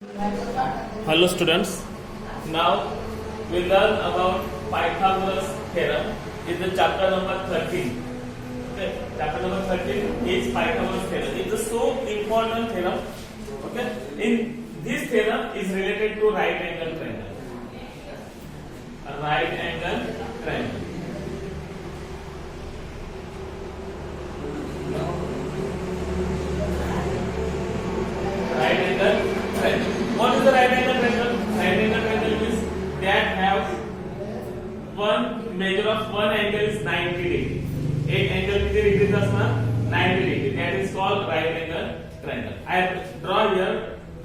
Hello students, now we learn about Pythagoras theorem. It's the chapter number 13. Okay, chapter number 13 is Pythagoras theorem. It's a so important theorem. Okay, in this theorem is related to right angle triangle. A right angle triangle. Right angle triangle. What is the right angle triangle? Right angle triangle means that have one measure of one angle is 90 degree. एक angle किती degree असणार 90 degree. That is called right angle triangle. I draw here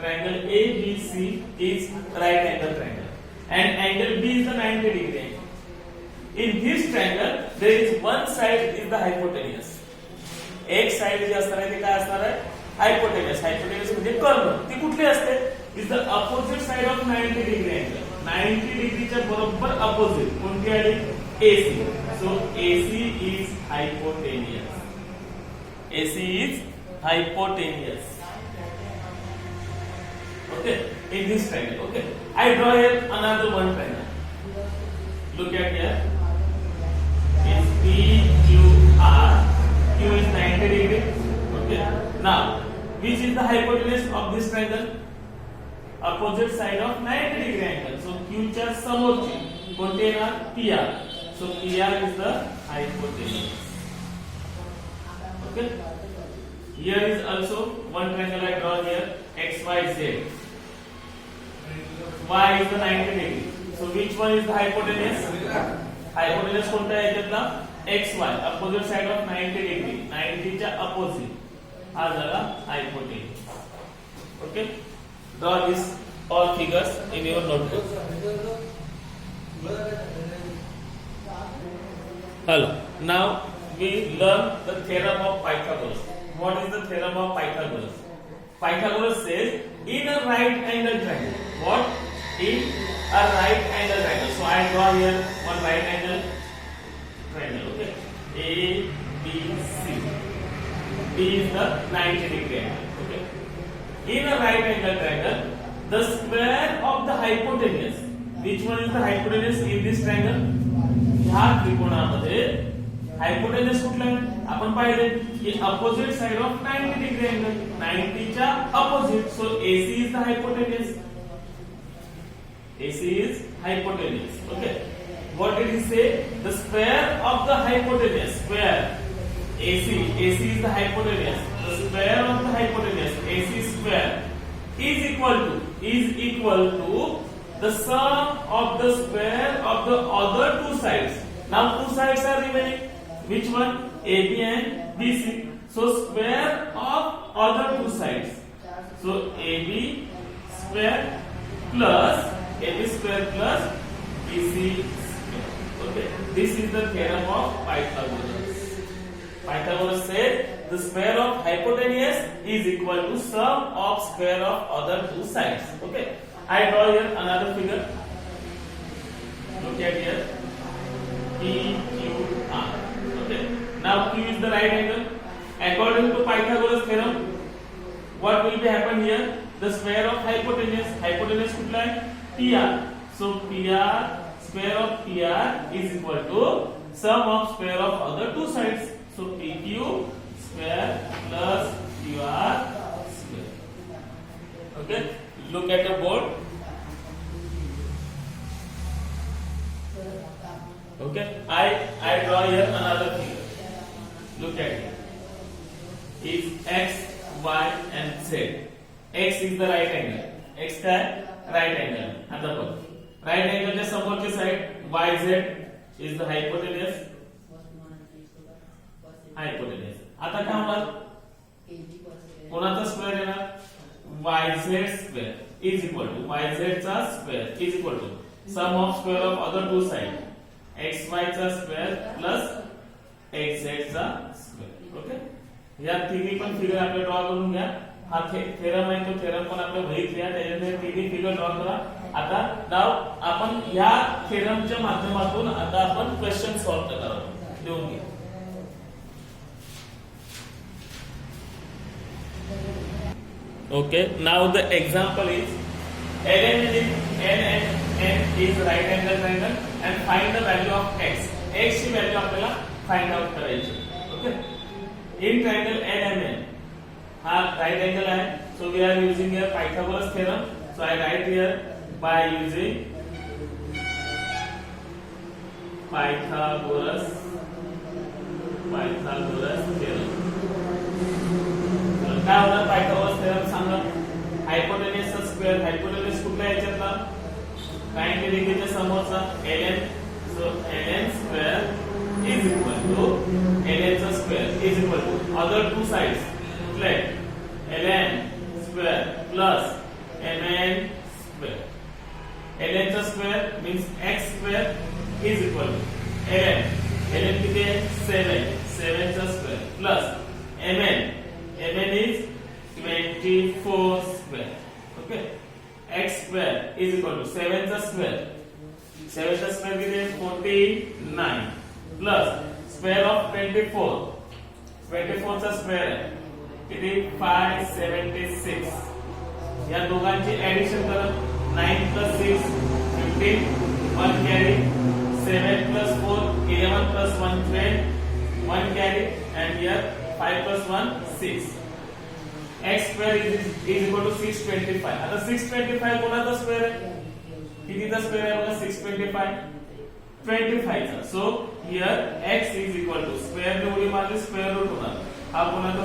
triangle ABC is right angle triangle, and angle B is the 90 degree angle. In this triangle, there is one side is the hypotenuse. एक side जी असणार आहे ते काय असणार आहे hypotenuse. Hypotenuse म्हणजे कर्ण. ती कुठली असते? Is the opposite side of 90 degree angle. 90 डिग्रीच्या बरोबर अपोजिट कोणती आली? AC. So AC is hypotenuse. AC is hypotenuse. Okay, in this triangle. Okay, I draw here another one triangle. Look at here. It's PQR. Q is 90 degree. Okay. Now, which is the hypotenuse of this triangle? Opposite side of 90 degree angle. So Q च्या समोरची कोणती येणार? PR. So PR is the hypotenuse. Okay. Here is also one triangle I draw here. X, Y, Z. Y is the 90 degree. So which one is the hypotenuse? Hypotenuse कोणता आहे याच्यातला? XY. Opposite side of 90 degree. 90 च्या opposite. हा झाला hypotenuse. Okay. Draw these all figures in your notebook. Hello. Now we learn the theorem of Pythagoras. What is the theorem of Pythagoras? Pythagoras says in a right angle triangle. What? In a right angle triangle. So I draw here one right angle triangle. Okay. A, B, C. B is the 90 degree angle. Okay. In a right angle triangle, the square of the hypotenuse. Which one is the hypotenuse in this triangle? ह्या त्रिकोणामध्ये hypotenuse कुठला आहे? आपण पाहिले की opposite side of 90 degree angle. 90 च्या opposite. So AC is the hypotenuse. AC is hypotenuse. Okay. What did he say? The square of the hypotenuse. Square. AC is the hypotenuse. The square of the hypotenuse AC square is equal to the sum of the square of the other two sides. Now two sides are remaining. Which one? AB and BC. So square of other two sides. So AB square plus BC square. Okay. This is the theorem of Pythagoras. Pythagoras said the square of hypotenuse is equal to sum of square of other two sides. Okay. I draw here another figure. Look at here. PQR. Okay. Now Q is the right angle. According to Pythagoras theorem, what will be happen here? The square of hypotenuse. Hypotenuse कुठला आहे? PR. So PR square of PR is equal to sum of square of other two sides. So PQ square plus QR square. Okay. Look at the board. Okay. I draw here another figure. Look at it. Is X, Y, and Z. X is the right angle. X का right angle. आता बघ. Right angle च्या समोरची side YZ is the hypotenuse. Hypotenuse. आता काय होणार? कोणाचा square येणार? YZ square is equal to YZ चा square is equal to sum of square of other two sides. XY चा square plus XZ चा square. Okay. या तिन्ही पण फिगर आपले ड्रॉ करून घ्या. हा थेरम आहे तो थेरम पण आपल्या वहीत लिहा. त्याच्यामध्ये तिन्ही फिगर ड्रॉ करा. आता नाव आपण या थेरमच्या माध्यमातून आता आपण क्वेश्चन सॉल्व करणार आहोत. देऊन घ्या. Okay, now the example is LN is right angle triangle and find the value of x. x ची व्हॅल्यू आपल्याला फाइंड आउट करायची. ओके. इन ट्रायंगल LMN हा राइट एंगल आहे. So we are using here Pythagoras theorem. So I write here by using Pythagoras theorem. काय होणार Pythagoras theorem सांगा. हायपोटेन्यूस चा square, हायपोटेन्यूस कुठल्या याच्यातला 90 डिग्रीच्या समोरचा ln. So ln square is equal to ln चा square is equal to other two sides. Let ln square plus mn square. ln चा square means x square is equal to ln किती आहे 7 चा square plus mn is 24 square. Okay. x square is equal to 7 चा square. 7 चा square किती आहे 49 plus square of 24. 24 चा square आहे किती 576. या दोघांची ऍडिशन करा. 9 plus 6 15 1 carry 7 plus 4 11 plus 1 12 1 carry and here 5 plus 1 6. x square is equal to 625. आता 625 कोणाचा स्क्वेअर आहे कितीचा स्क्वेअर आहे बघा 625 25 चा. So here x is equal to square ने उडी मारली स्क्वेअर रूट होणार. हा कोणाचा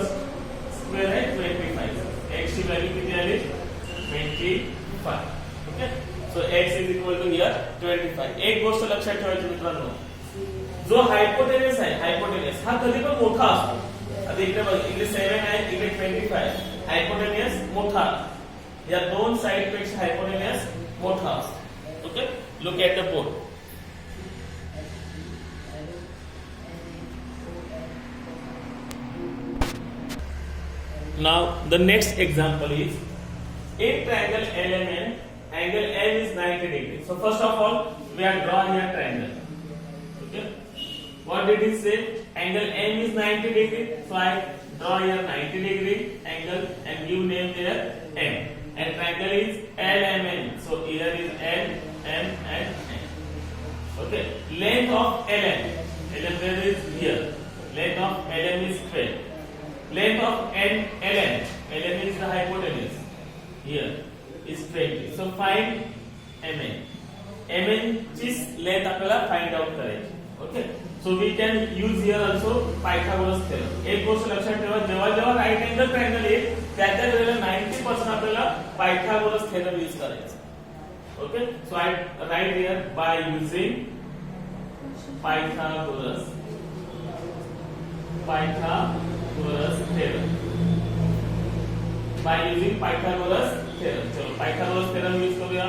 स्क्वेअर आहे 25 चा. x ची व्हॅल्यू किती आली 25. Okay. So x is equal to here 25. एक गोष्ट लक्षात ठेवायची मित्रांनो, जो हायपोटेन्यूस आहे हायपोटेन्यूस हा कधी पण मोठा असतो. आता इकडे बघ इकडे 7 आहे इकडे 25. हायपोटेन्यूस मोठा, या दोन साइड पेक्षा हायपोटेन्यूस मोठा असतो. Okay. Look at the board. Now the next example is in triangle LMN, angle M is 90 degrees. So first of all we are drawing a triangle. Okay. What did he say? Angle M is 90 degree. So I draw here 90 degree angle and give name there M. And triangle is LMN. So here is L, M and N. Okay. Length of LM. LM there is here. Length of LM is 12. Length of LN. LN is the hypotenuse. Here is 20. So find MN. MN ची length आपल्याला find out करायची. Okay. So we can use here also Pythagoras theorem. एक गोष्ट लक्षात ठेवा, जेव्हा जेव्हा right angle triangle आहे त्याच्या वेळेला 90% आपल्याला Pythagoras theorem यूज करायचा. Okay. So I write here by using Pythagoras theorem. By using Pythagoras theorem. चलो Pythagoras theorem यूज करूया.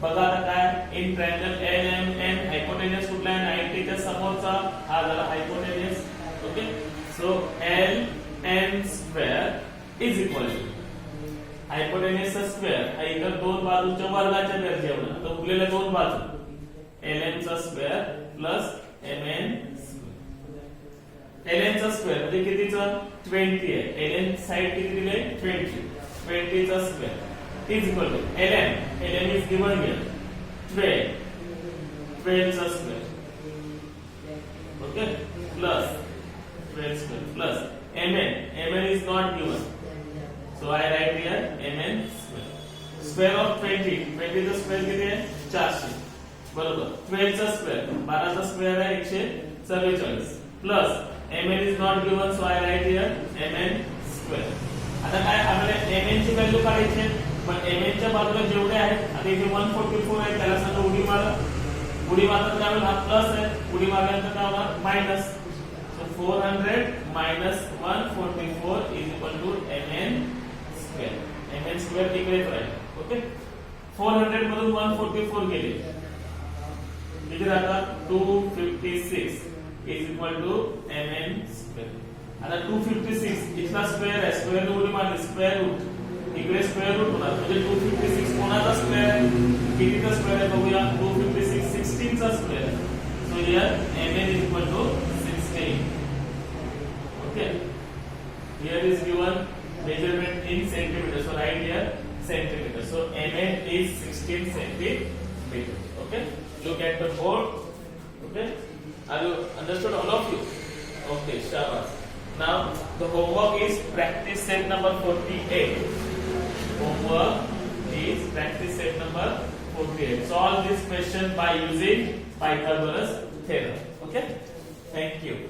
बघा आता काय इन ट्रायंगल LMN हायपोटेन्यूस कुठला आहे 90 च्या समोरचा हा झाला hypotenuse. Okay. So LN square is equal to hypotenuse चा स्क्वेअर हा इतर दोन बाजूच्या वर्गाच्या बेरजे एवढा. तर उरलेल्या दोन बाजू LN चा स्क्वेअर प्लस MN LN चा स्क्वेअर म्हणजे कितीचा 20 आहे. LN साइड किती दिले 20 चा square is equal to LN is given here 12 चा square. Okay. Plus 12 square plus MN is not given. So I write here MN square. Square of 20 चा square किती आहे 400. बरोबर. 12 चा स्क्वेअर 12 चा स्क्वेअर आहे 144 plus MN is not given. So I write here MN square. आता काय आपल्याला MN ची व्हॅल्यू काढायची आहे, पण MN च्या बाजूला जेवढे आहेत आता इथे 144 आहे त्याला सांगा उडी मारा. उडी मारताना काय होईल हा प्लस आहे, उडी मारल्यानंतर काय होणार minus. So 400 minus 144 is equal to MN square. MN square इकडेच राहील. ओके. 400 मधून 144 गेले किती राहतात 256 is equal to MN square. आता 256 इथला स्क्वेअर आहे, स्क्वेअर उडी मारली स्क्वेअर रूट इकडे स्क्वेअर रूट होणार म्हणजे 256 कोणाचा स्क्वेअर आहे कितीचा स्क्वेअर आहे बघूया 256 16 चा square. So here MN is equal to 16. Okay. Here is given measurement in centimeter. So write here centimeter. So dimension is 16 centimeter. Okay, look at the board. Okay, are you understood, all of you? Okay, shabash. Now the homework is practice set number 48. Homework is practice set number 48. Solve this question by using Pythagoras theorem. Okay, thank you.